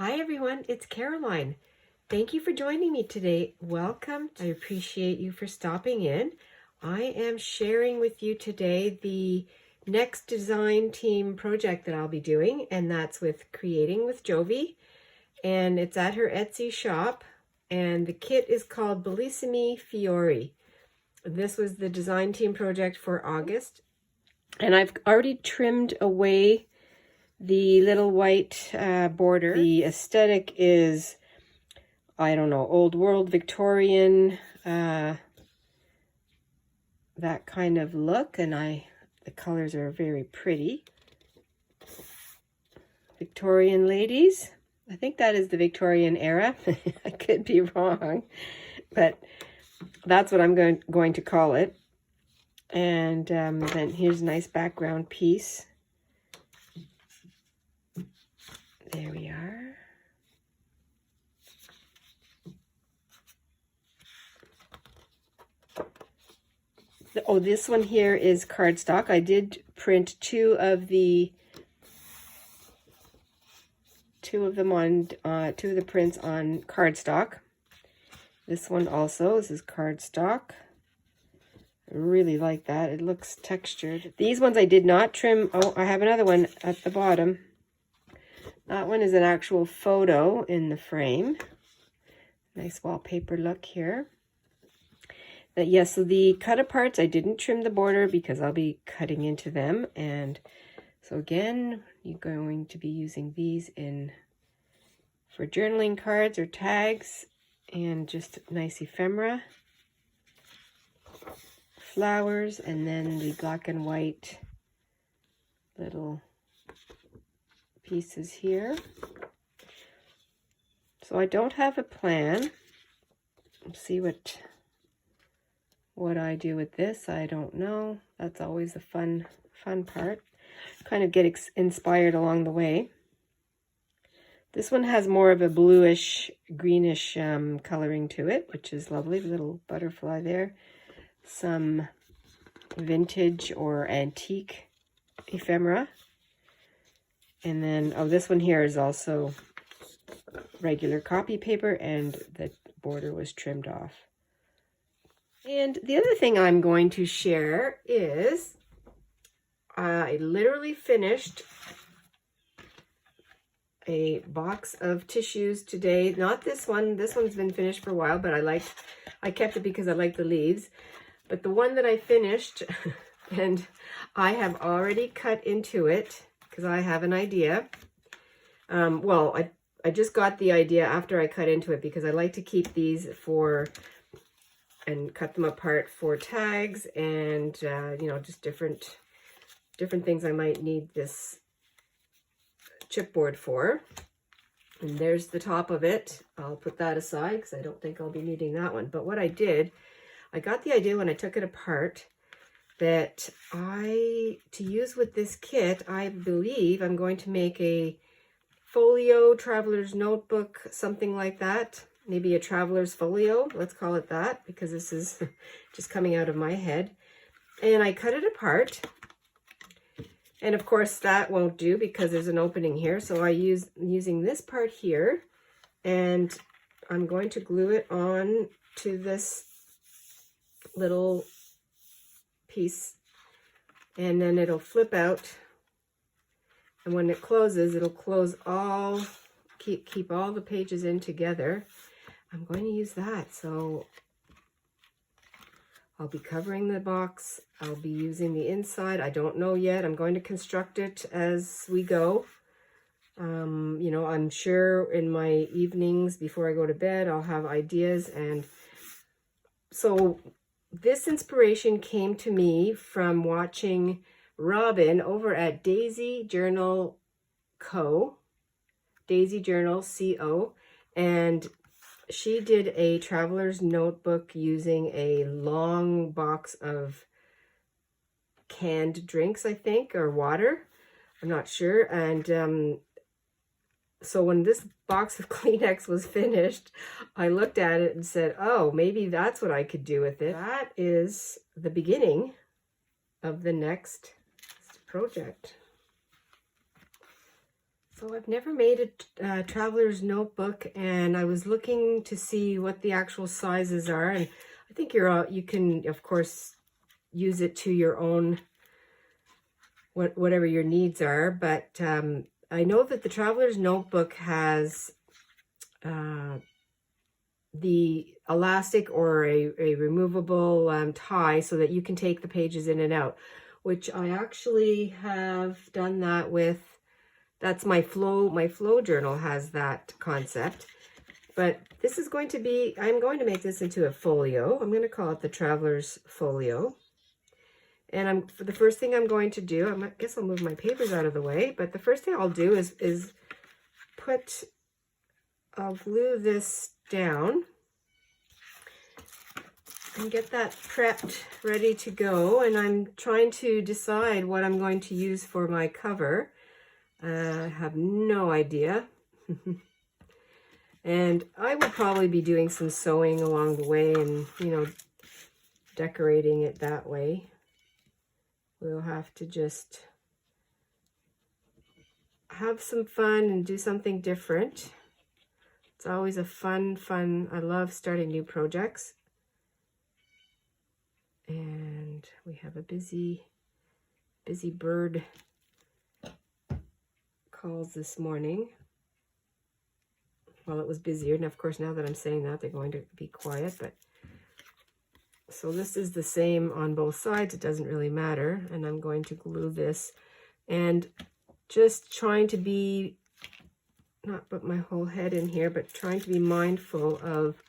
Hi everyone, it's Caroline. Thank you for joining me today. Welcome. I appreciate you for stopping in. I am sharing with you today the next design team project that I'll be doing, and that's with Creating with Jovi. And it's at her Etsy shop, and the kit is called Ballisimi Fiori. This was the design team project for August, and I've already trimmed away the little white border. The aesthetic is, I don't know, old world Victorian, that kind of look, and the colors are very pretty. Victorian ladies. I think that is the Victorian era. I could be wrong, but that's what I'm going to call it. And then here's a nice background piece. There we are. Oh, this one here is cardstock. I did print two of the prints on cardstock. This one also, this is cardstock. I really like that. It looks textured. These ones I did not trim. Oh, I have another one at the bottom. That one is an actual photo in the frame. Nice wallpaper look here. Yes, so the cut aparts, I didn't trim the border because I'll be cutting into them. And so again, you're going to be using these for journaling cards or tags, and just nice ephemera, flowers, and then the black and white little pieces here. So I don't have a plan. Let's see what I do with this. I don't know. That's always the fun part. Kind of get inspired along the way. This one has more of a bluish, greenish coloring to it, which is lovely. Little butterfly there. Some vintage or antique ephemera. And then, oh, this one here is also regular copy paper, and the border was trimmed off. And the other thing I'm going to share is I literally finished a box of tissues today. Not this one. This one's been finished for a while, but I kept it because I like the leaves. But the one that I finished, and I have already cut into it, because I have an idea. Well, I just got the idea after I cut into it, because I like to keep these and cut them apart for tags and, you know, just different things I might need this chipboard for. And there's the top of it. I'll put that aside because I don't think I'll be needing that one. But what I did, I got the idea when I took it apart that to use with this kit, I believe I'm going to make a Folio traveler's notebook, something like that. Maybe a traveler's folio, let's call it that, because this is just coming out of my head. And I cut it apart. And of course that won't do because there's an opening here. So using this part here, and I'm going to glue it on to this little piece, and then it'll flip out, and when it closes, it'll close all, keep all the pages in together. I'm going to use that, so I'll be covering the box. I'll be using the inside. I don't know yet. I'm going to construct it as we go. You know, I'm sure in my evenings before I go to bed, I'll have ideas. And so this inspiration came to me from watching Robin over at Daisy Journal Co. Daisy Journal Co. And she did a traveler's notebook using a long box of canned drinks, I think, or water. I'm not sure. And so when this box of Kleenex was finished, I looked at it and said, oh, maybe that's what I could do with it. That is the beginning of the next project. So I've never made a traveler's notebook, and I was looking to see what the actual sizes are, and I think you can of course use it to your own whatever your needs are, but I know that the traveler's notebook has the elastic or a removable tie so that you can take the pages in and out, which I actually have done that with. That's my flow journal has that concept. But this is going to be, I'm going to make this into a folio. I'm going to call it the Traveler's Folio. And for the first thing I'm going to do, I guess I'll move my papers out of the way, but the first thing I'll do is I'll glue this down and get that prepped, ready to go. And I'm trying to decide what I'm going to use for my cover. I have no idea. And I will probably be doing some sewing along the way and, you know, decorating it that way. We'll have to just have some fun and do something different. It's always a fun, I love starting new projects. And we have a busy bird calls this morning. Well, it was busier, and of course now that I'm saying that, they're going to be quiet, but so this is the same on both sides. It doesn't really matter, and I'm going to glue this and just trying to be, not put my whole head in here, but trying to be mindful of,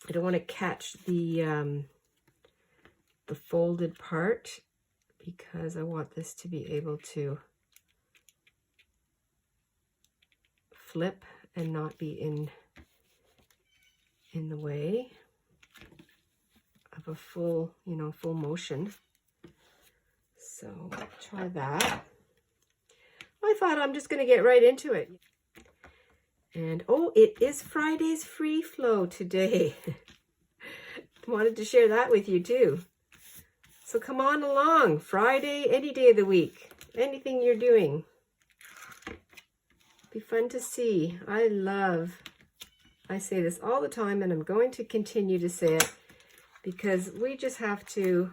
I don't want to catch the folded part, because I want this to be able to flip and not be in the way of a full, you know, full motion. So try that. I thought I'm just going to get right into it. And oh, it is Friday's free flow today. Wanted to share that with you too. So come on along, Friday, any day of the week, anything you're doing. Be fun to see. I say this all the time, and I'm going to continue to say it, because we just have to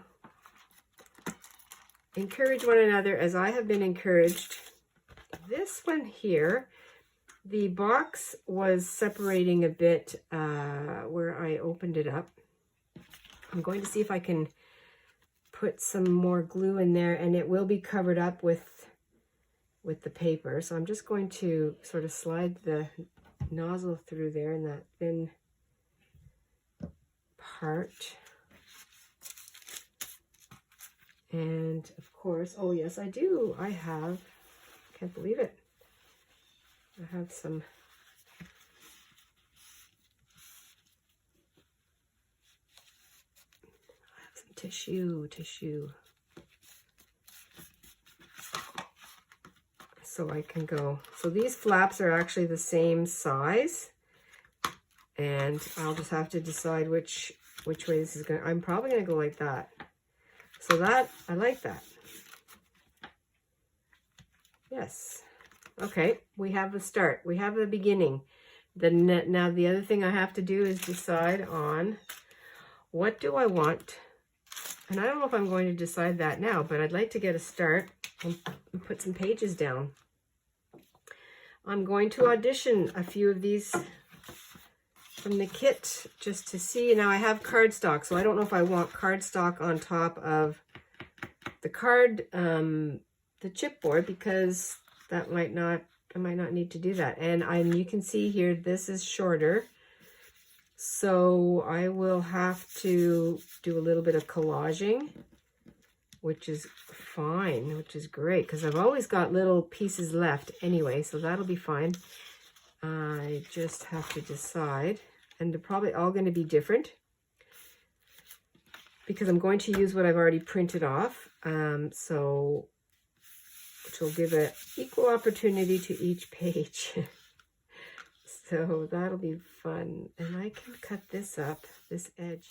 encourage one another as I have been encouraged. This one here, the box was separating a bit where I opened it up. I'm going to see if I can put some more glue in there, and it will be covered up with the paper. So I'm just going to sort of slide the nozzle through there in that thin part. And of course, oh yes, I do. I have, can't believe it. I have some tissue. So I can go, so these flaps are actually the same size, and I'll just have to decide which way this is going. I'm probably going to go like that. So that, I like that. Yes. Okay, we have the start. We have the beginning. Now the other thing I have to do is decide on what do I want. And I don't know if I'm going to decide that now, but I'd like to get a start and put some pages down. I'm going to audition a few of these from the kit just to see. Now I have cardstock, so I don't know if I want cardstock on top of the the chipboard, because that I might not need to do that. And you can see here, this is shorter. So I will have to do a little bit of collaging, which is fine, which is great, because I've always got little pieces left anyway, so that'll be fine. I just have to decide, and they're probably all going to be different, because I'm going to use what I've already printed off, so which will give an equal opportunity to each page. So that'll be fun. And I can cut this up, this edge.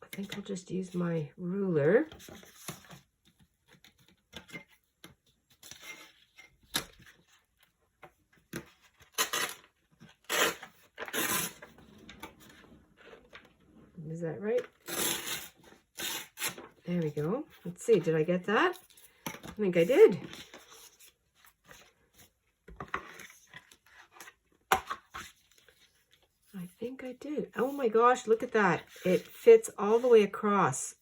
I think I'll just use my ruler. Is that right? There we go. Let's see, did I get that? I think I did. I think I did. Oh my gosh, look at that. It fits all the way across.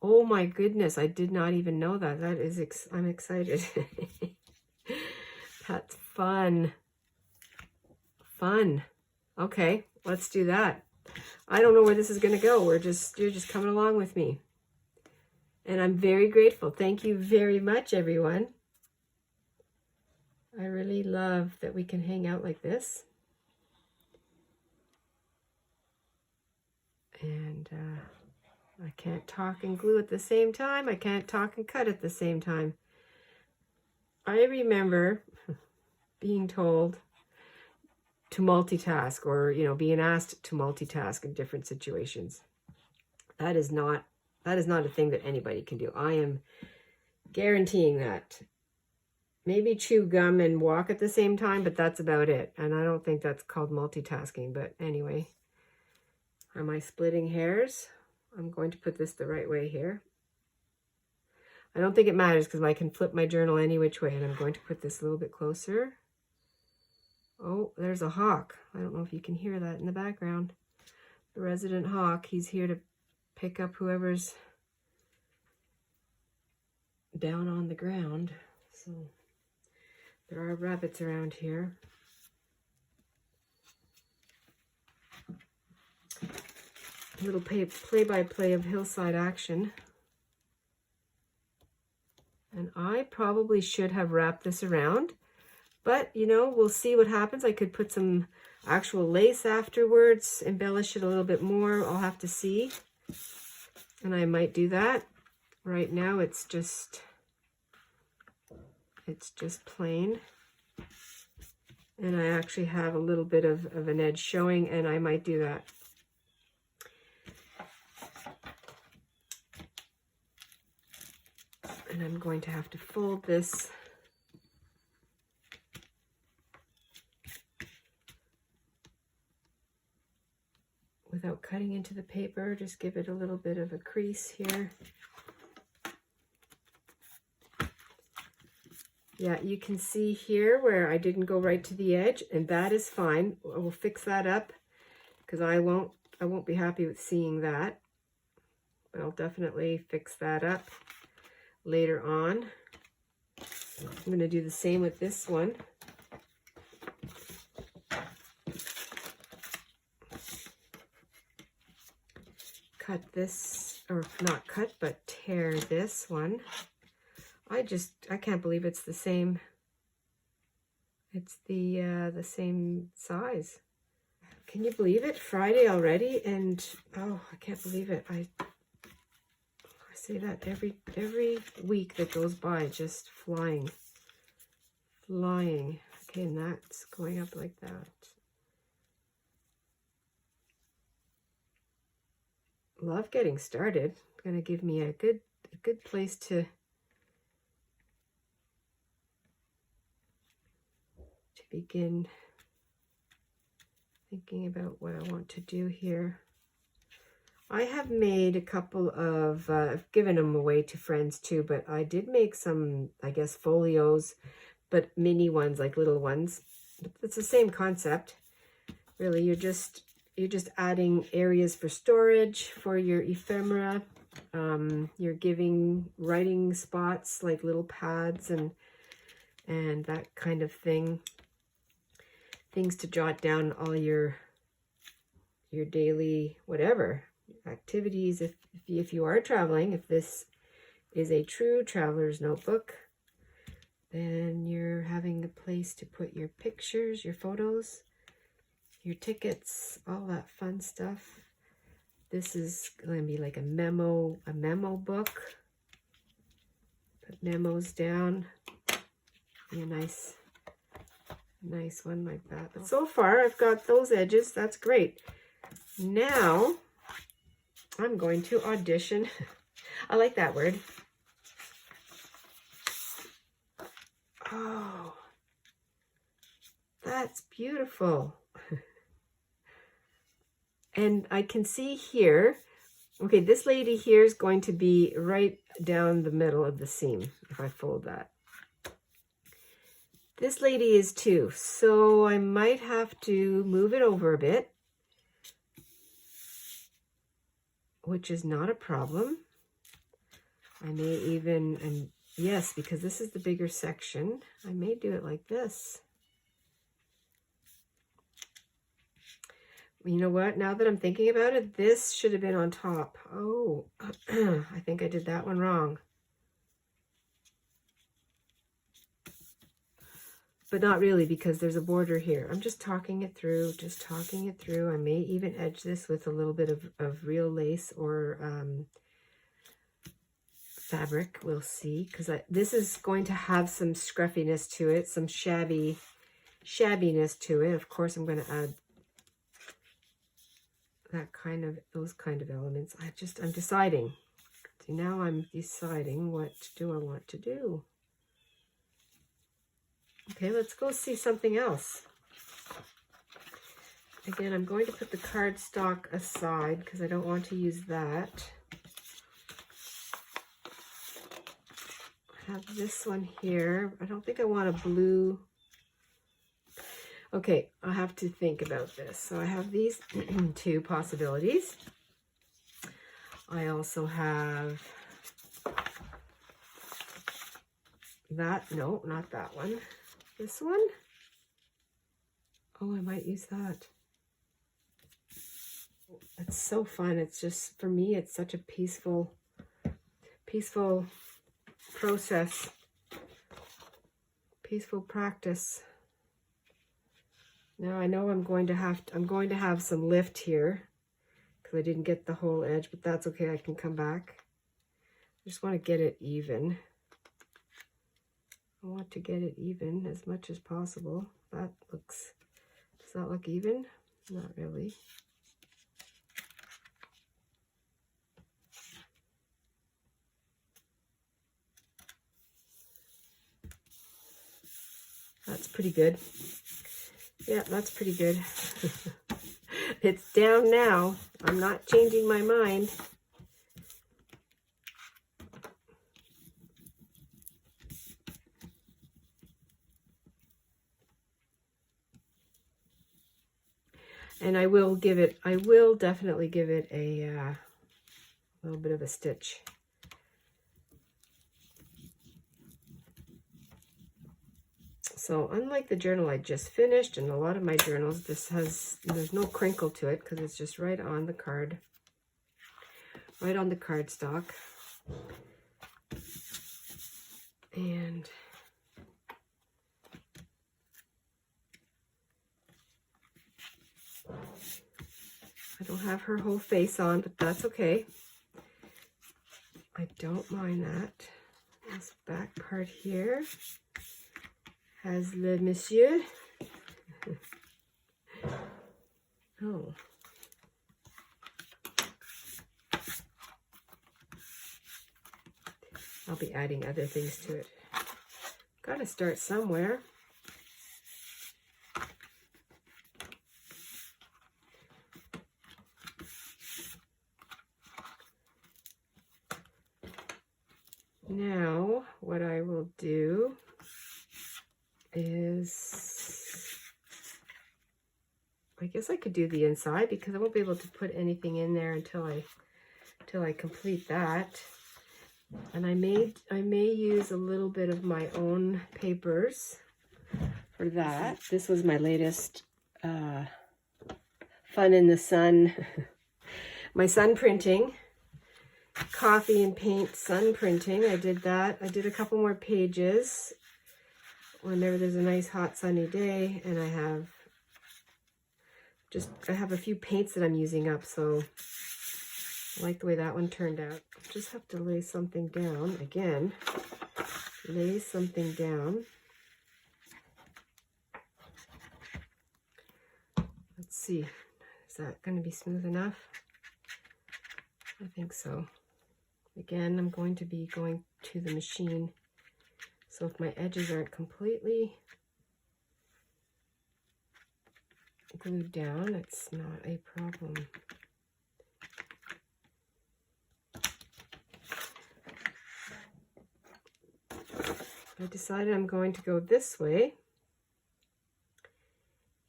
Oh my goodness, I did not even know that. That is, I'm excited. That's fun. Fun. Okay, let's do that. I don't know where this is going to go. You're just coming along with me. And I'm very grateful. Thank you very much, everyone. I really love that we can hang out like this. And I can't talk and glue at the same time. I can't talk and cut at the same time. I remember being told to multitask, or, you know, being asked to multitask in different situations. That is not a thing that anybody can do. I am guaranteeing that. Maybe chew gum and walk at the same time, but that's about it. And I don't think that's called multitasking. But anyway, am I splitting hairs? I'm going to put this the right way here. I don't think it matters because I can flip my journal any which way. And I'm going to put this a little bit closer. Oh, there's a hawk. I don't know if you can hear that in the background. The resident hawk, he's here to pick up whoever's down on the ground. So there are rabbits around here. A little play-by-play of hillside action. And I probably should have wrapped this around, but you know, we'll see what happens. I could put some actual lace afterwards, embellish it a little bit more. I'll have to see. And I might do that. Right now it's just plain. And I actually have a little bit of an edge showing, and I might do that. And I'm going to have to fold this without cutting into the paper. Just give it a little bit of a crease here. Yeah, you can see here where I didn't go right to the edge, and that is fine. We'll fix that up because I won't be happy with seeing that. But I'll definitely fix that up later on. I'm going to do the same with this one. Cut this, or not cut, but tear this one. I can't believe it's the same. It's the same size. Can you believe it? Friday already, and oh, I can't believe it. I say that every week that goes by, just flying. Okay, and that's going up like that. Love getting started. It's going to give me a good place to begin thinking about what I want to do here. I have made a couple of, I've given them away to friends too, but I did make some, I guess, folios, but mini ones, like little ones. It's the same concept. Really, you're just adding areas for storage for your ephemera. You're giving writing spots like little pads and that kind of thing. Things to jot down all your daily whatever activities. If you are traveling, if this is a true traveler's notebook, then you're having a place to put your pictures, your photos, your tickets, all that fun stuff. This is going to be like a memo book. Put memos down. Be a nice one like that. But so far I've got those edges. That's great. Now I'm going to audition. I like that word. Oh, that's beautiful. And I can see here, okay, this lady here is going to be right down the middle of the seam if I fold that. This lady is too, so I might have to move it over a bit, which is not a problem. I may even, and yes, because this is the bigger section, I may do it like this. You know what? Now that I'm thinking about it, this should have been on top. Oh, I think I did that one wrong. But not really, because there's a border here. I'm just talking it through, I may even edge this with a little bit of real lace or fabric. We'll see, because this is going to have some scruffiness to it, some shabbiness to it. Of course, I'm going to add those kind of elements. I'm deciding. See, now I'm deciding what do I want to do. Okay, let's go see something else. Again, I'm going to put the cardstock aside because I don't want to use that. I have this one here. I don't think I want a blue. Okay, I'll have to think about this. So I have these two possibilities. I also have that. No, not that one. This one. Oh, I might use that. It's so fun. It's just, for me, it's such a peaceful process, peaceful practice. Now I know I'm going to have some lift here because I didn't get the whole edge, but that's okay. I can come back. I just want to get it even. I want to get it even as much as possible. Does that look even? Not really. That's pretty good. Yeah, that's pretty good. It's down now. I'm not changing my mind. And I will definitely give it a little bit of a stitch. So unlike the journal I just finished, and a lot of my journals, there's no crinkle to it because it's just right on the card, right on the cardstock. And I don't have her whole face on, but that's okay. I don't mind that. This back part here has le monsieur. Oh. I'll be adding other things to it. Gotta start somewhere. Now, what I will do is, I guess I could do the inside because I won't be able to put anything in there until I complete that. And I may use a little bit of my own papers for that. This was my latest Fun in the Sun, my sun printing, coffee and paint sun printing. I did that. I did a couple more pages whenever there's a nice hot sunny day, and I have a few paints that I'm using up, so I like the way that one turned out. Just have to lay something down again. Lay something down. Let's see. Is that going to be smooth enough? I think so. Again, I'm going to be going to the machine. So if my edges aren't completely glued down, it's not a problem. I decided I'm going to go this way,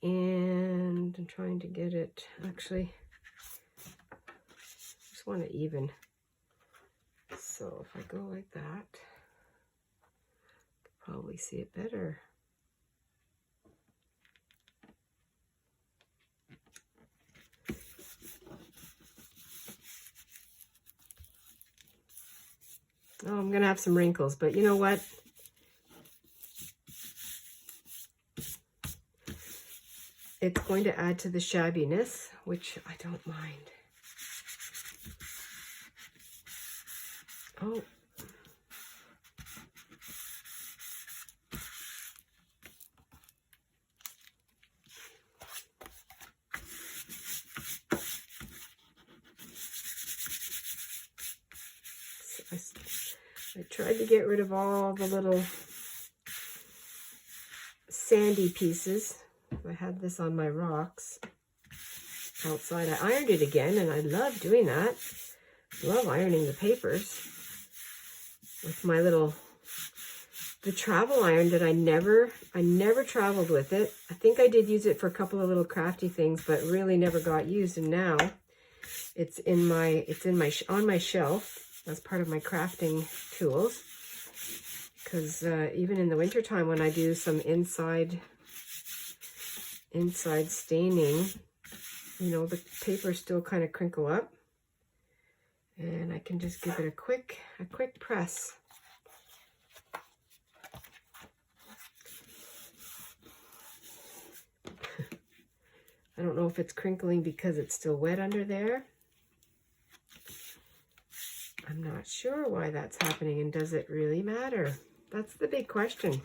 and I'm trying to get it, actually, just want it even. So if I go like that, I can probably see it better. Oh, I'm gonna have some wrinkles, but you know what? It's going to add to the shabbiness, which I don't mind. Oh. I tried to get rid of all the little sandy pieces. I had this on my rocks outside. I ironed it again, and I love doing that. Love ironing the papers with my little, the travel iron that I never traveled with it. I think I did use it for a couple of little crafty things, but really never got used. And now it's on my shelf as part of my crafting tools. Because even in the wintertime, when I do some inside staining, you know, the papers still kind of crinkle up, and I can just give it a quick press. I don't know if it's crinkling because it's still wet under there. I'm not sure why that's happening, and does it really matter? That's the big question.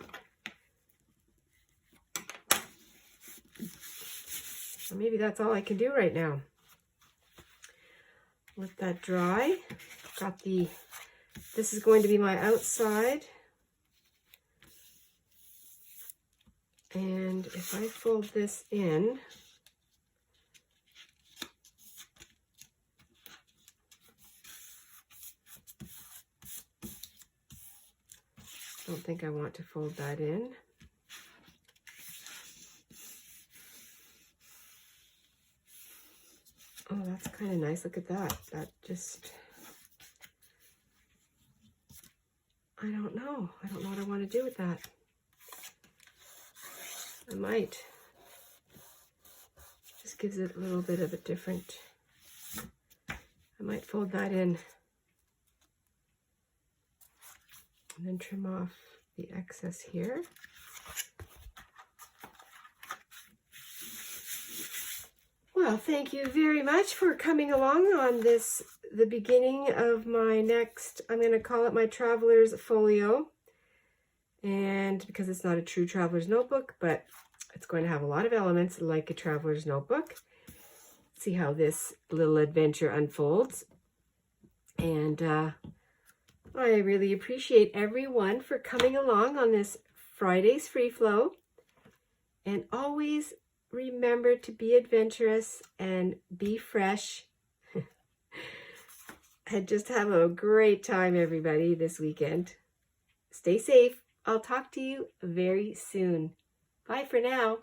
Or maybe that's all I can do right now. Let that dry. Got this is going to be my outside. And if I fold this in, I don't think I want to fold that in. Oh, that's kind of nice. Look at that. That just, I don't know. I don't know what I want to do with that. I might. Just gives it a little bit of a different, I might fold that in. And then trim off the excess here. Well, thank you very much for coming along on this, the beginning of my next, I'm going to call it my Traveler's Folio. And because it's not a true traveler's notebook, but it's going to have a lot of elements like a traveler's notebook. See how this little adventure unfolds. And I really appreciate everyone for coming along on this Friday's Free Flow. And always remember to be adventurous and be fresh. And just have a great time, everybody, this weekend. Stay safe. I'll talk to you very soon. Bye for now.